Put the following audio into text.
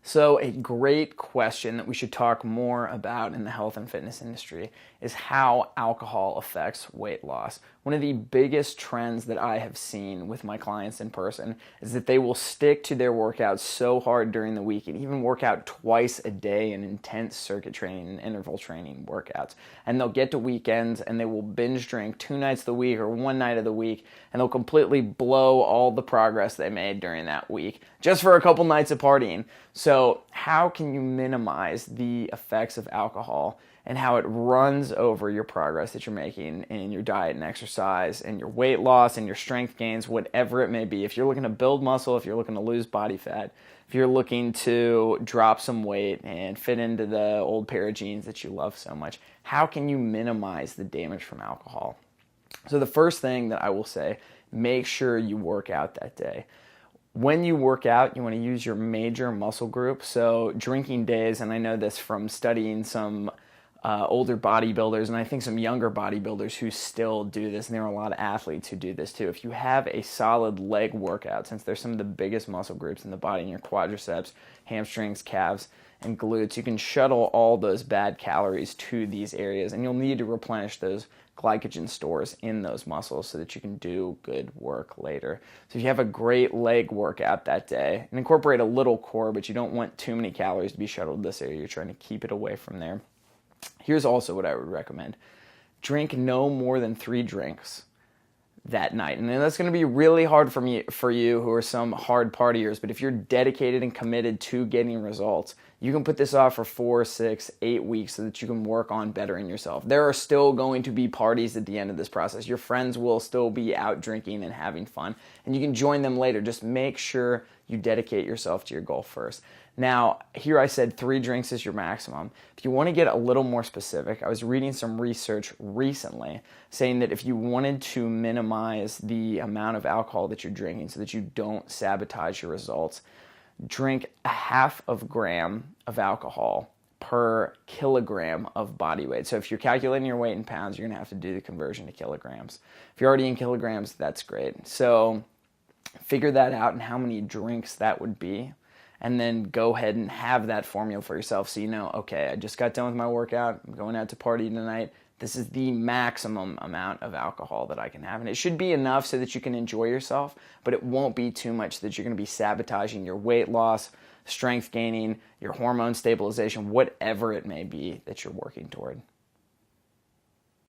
So a great question that we should talk more about in the health and fitness industry is how alcohol affects weight loss. One of the biggest trends that I have seen with my clients in person is that they will stick to their workouts so hard during the week and even work out twice a day in intense circuit training and interval training workouts. And they'll get to weekends and they will binge drink 2 nights of the week or 1 night of the week, and they'll completely blow all the progress they made during that week just for a couple nights of partying. So how can you minimize the effects of alcohol and how it runs over your progress that you're making in your diet and exercise and your weight loss and your strength gains, whatever it may be? If you're looking to build muscle, if you're looking to lose body fat, if you're looking to drop some weight and fit into the old pair of jeans that you love so much, how can you minimize the damage from alcohol? So the first thing that I will say, make sure you work out that day. When you work out, you want to use your major muscle group. So drinking days, and I know this from studying some older bodybuilders, and I think some younger bodybuilders who still do this, and there are a lot of athletes who do this too. If you have a solid leg workout, since they're some of the biggest muscle groups in the body, in your quadriceps, hamstrings, calves, and glutes, you can shuttle all those bad calories to these areas, and you'll need to replenish those glycogen stores in those muscles so that you can do good work later. So if you have a great leg workout that day, and incorporate a little core, but you don't want too many calories to be shuttled to this area, you're trying to keep it away from there. Here's also what I would recommend. Drink no more than 3 drinks that night. And that's going to be really hard for you who are some hard partiers, but if you're dedicated and committed to getting results, you can put this off for 4, 6, 8 weeks so that you can work on bettering yourself. There are still going to be parties at the end of this process. Your friends will still be out drinking and having fun, and you can join them later. Just make sure you dedicate yourself to your goal first. Now, here I said 3 drinks is your maximum. If you want to get a little more specific, I was reading some research recently saying that if you wanted to minimize the amount of alcohol that you're drinking so that you don't sabotage your results, drink 1/2 gram of alcohol per kilogram of body weight. So if you're calculating your weight in pounds, you're going to have to do the conversion to kilograms. If you're already in kilograms, that's great. So figure that out and how many drinks that would be, and then go ahead and have that formula for yourself so you know, okay, I just got done with my workout, I'm going out to party tonight, this is the maximum amount of alcohol that I can have. And it should be enough so that you can enjoy yourself, but it won't be too much that you're going to be sabotaging your weight loss, strength gaining, your hormone stabilization, whatever it may be that you're working toward.